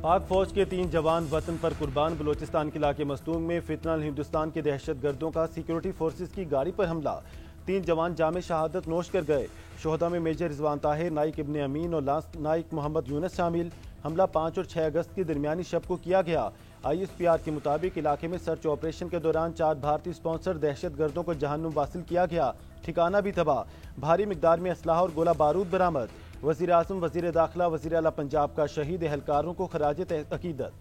पाक फौज के 3 जवान वतन पर कुर्बान। बलोचिस्तान के इलाके मस्तूंग में फितनल हिंदुस्तान के दहशतगर्दों का सिक्योरिटी फोर्सेस की गाड़ी पर हमला। 3 जवान जामे शहादत नोश कर गए। शोहदा में मेजर रिजवान ताहिर, नाइक इब्ने अमीन और लांस नाइक मोहम्मद यूनस शामिल। हमला 5 और 6 अगस्त की दरमियानी शब को किया गया। ISPR के मुताबिक इलाके में सर्च ऑपरेशन के दौरान 4 भारतीय स्पॉन्सर दहशतगर्दों को जहन्नुम वासिल किया गया। ठिकाना भी तबाह। भारी मिकदार में असलाह और गोला बारूद बरामद। वज़ीर आज़म, वज़ीर दाखिला, वज़ीर आला पंजाब का शहीद एहलकारों को खराज अकीदत।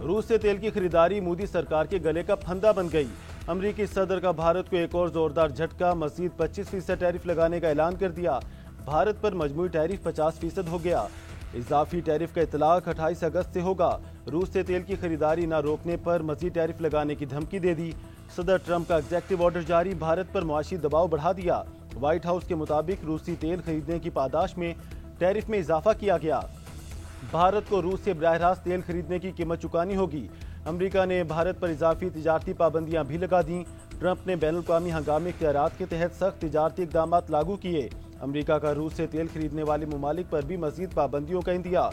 रूस से तेल की खरीदारी मोदी सरकार के गले का फंदा बन गई। अमरीकी सदर का भारत को एक और जोरदार झटका। मजीद 25% टैरिफ लगाने का ऐलान कर दिया। भारत पर मजमूई टैरिफ 50% हो गया। इजाफी टैरिफ का इतलाक 28 अगस्त से होगा। रूस से तेल की खरीदारी न रोकने पर मजीद टैरिफ लगाने की धमकी दे दी। सदर ट्रंप का एग्जेक्टिव ऑर्डर जारी। भारत पर मुआशी दबाव बढ़ा दिया। व्हाइट हाउस के मुताबिक रूसी तेल खरीदने की पादाश में टैरिफ में इजाफा किया गया। भारत को रूस से बराह रास्त तेल खरीदने की कीमत चुकानी होगी। अमरीका ने भारत पर इजाफी तिजारती पाबंदियां भी लगा दी। ट्रंप ने बैनुल-अक़वामी हंगामी इख्तियारात के तहत सख्त तिजारती इक़दाम लागू किए। अमरीका का रूस से तेल खरीदने वाले ममालिक पर भी मजीद पाबंदियों का इंदिया।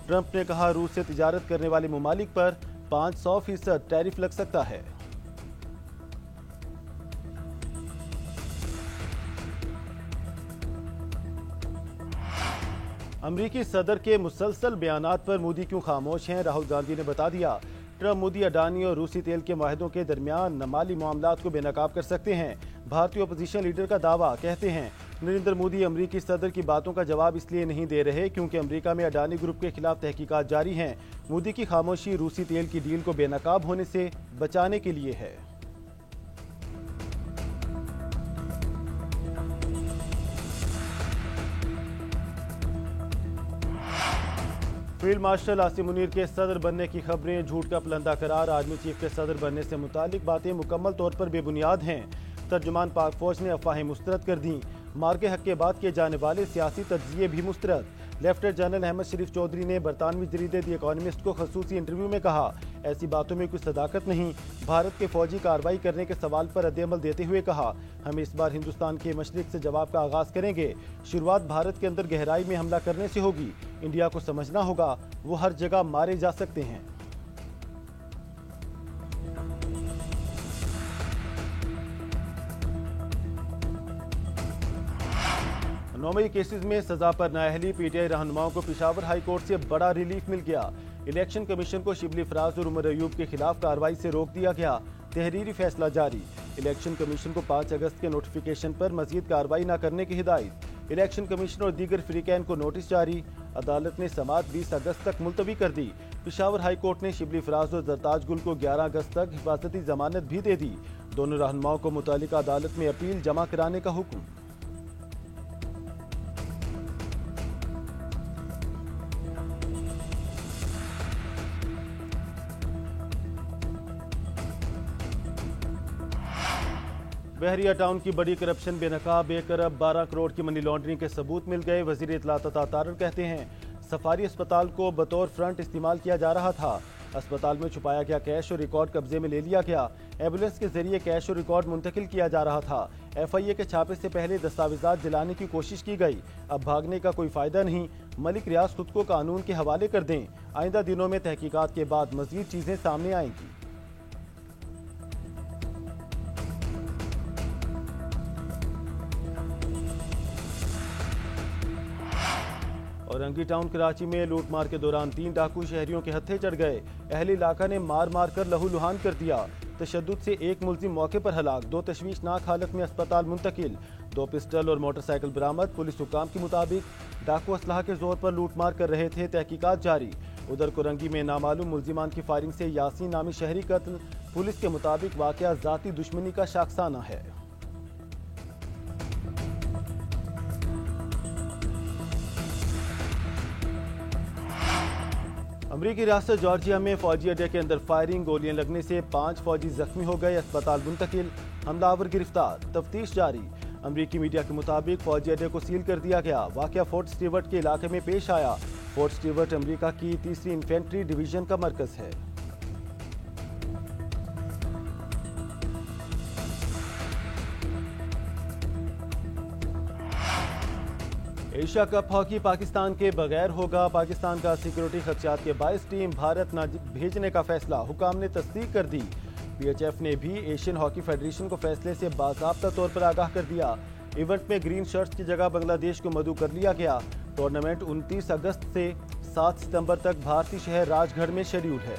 ट्रंप ने कहा, रूस से तिजारत करने वाले ममालिक पर 500% टैरिफ लग सकता है। अमरीकी सदर के मुसलसल बयानात पर मोदी क्यों खामोश हैं? राहुल गांधी ने बता दिया। ट्रंप मोदी, अडानी और रूसी तेल के माहिदों के दरमियान माली मामलात को बेनकाब कर सकते हैं। भारतीय अपोजिशन लीडर का दावा। कहते हैं, नरेंद्र मोदी अमरीकी सदर की बातों का जवाब इसलिए नहीं दे रहे क्योंकि अमरीका में अडानी ग्रुप के खिलाफ तहकीकात जारी हैं। मोदी की खामोशी रूसी तेल की डील को बेनकाब होने से बचाने के लिए है। फील्ड मार्शल आसिम मुनीर के सदर बनने की खबरें झूठ का पलंदा करार। आर्मी चीफ के सदर बनने से मुतालिक बातें मुकम्मल तौर पर बेबुनियाद हैं। तर्जुमान पाक फौज ने अफवाहें मुस्तरद कर दी। मार्के हक के बाद किए जाने वाले सियासी तज्जिए भी मुस्तरद। लेफ्टिनेंट जनरल अहमद शरीफ चौधरी ने बरतानवी जरीदे द इकोनॉमिस्ट को खसूसी इंटरव्यू में कहा, ऐसी बातों में कोई सदाकत नहीं। भारत के फौजी कार्रवाई करने के सवाल पर रद्द-ए-अमल देते हुए कहा, हम इस बार हिंदुस्तान के मशरिक से जवाब का आगाज करेंगे। शुरुआत भारत के अंदर गहराई में हमला करने से होगी। इंडिया को समझना होगा वो हर जगह मारे जा सकते हैं। 9 मई केसेस में सजा पर नाअहली। PTI रहनुमाओं को पेशावर हाई कोर्ट से बड़ा रिलीफ मिल गया। इलेक्शन कमीशन को शिबली फराज और उमर अयूब के खिलाफ कार्रवाई से रोक दिया गया। तहरीरी फैसला जारी। इलेक्शन कमीशन को 5 अगस्त के नोटिफिकेशन पर मजीद कार्रवाई न करने की हिदायत। इलेक्शन कमीशन और दीगर फ्रीकैन को नोटिस जारी। अदालत ने समाअत 20 अगस्त तक मुलतवी कर दी। पेशावर हाई कोर्ट ने शिबली फराज और जरताज गुल को 11 अगस्त तक हिफाजती जमानत भी दे दी। दोनों रहनुमाओं को मुतालिका अदालत में अपील जमा कराने का हुक्म। बहरिया टाउन की बड़ी करप्शन बेनकाब। 1 अरब 12 करोड़ की मनी लॉन्ड्रिंग के सबूत मिल गए। वजीर इत्तलात तारर कहते हैं, सफारी अस्पताल को बतौर फ्रंट इस्तेमाल किया जा रहा था। अस्पताल में छुपाया गया कैश और रिकॉर्ड कब्जे में ले लिया गया। एम्बुलेंस के जरिए कैश और रिकॉर्ड मुंतकिल किया जा रहा था। FIA के छापे से पहले दस्तावेजात जलाने की कोशिश की गई। अब भागने का कोई फायदा नहीं। मलिक रियाज खुद को कानून के हवाले कर दें। आइंदा दिनों में तहकीकात के बाद मजीद चीजें सामने आएंगी। औरंगी टाउन कराची में लूटमार के दौरान 3 डाकू शहरियों के हत्थे चढ़ गए। अहले इलाका ने मार मार कर लहूलुहान कर दिया। तशद्दुद से एक मुलजिम मौके पर हलाक। 2 तशवीशनाक हालत में अस्पताल मुंतकिल। 2 पिस्टल और मोटरसाइकिल बरामद। पुलिस हुक्काम के मुताबिक डाकू असलाह के जोर पर लूटमार कर रहे थे। तहकीकात जारी। उधर कोरंगी में नामालूम मुलजिमान की फायरिंग से यासीन नामी शहरी कत्ल। पुलिस के मुताबिक वाकया जाती दुश्मनी का शाखसाना है। अमरीकी रियासत जॉर्जिया में फौजी अड्डे के अंदर फायरिंग। गोलियां लगने से 5 फौजी जख्मी हो गए। अस्पताल मुंतकिल। हमलावर गिरफ्तार। तफ्तीश जारी। अमरीकी मीडिया के मुताबिक फौजी अड्डे को सील कर दिया गया। वाकया फोर्ट स्टीवर्ट के इलाके में पेश आया। फोर्ट स्टीवर्ट अमरीका की 3री इन्फेंट्री डिवीजन का मरकज है। एशिया कप हॉकी पाकिस्तान के बगैर होगा। पाकिस्तान का सिक्योरिटी खदशात के बायस टीम भारत न भेजने का फैसला हुकाम ने तस्दीक कर दी। बीएचएफ ने भी एशियन हॉकी फेडरेशन को फैसले से बाकायदा तौर पर आगाह कर दिया। इवेंट में ग्रीन शर्ट्स की जगह बांग्लादेश को मदऊ कर लिया गया। टूर्नामेंट 29 अगस्त से 7 सितंबर तक भारतीय शहर राजगढ़ में शेड्यूल है।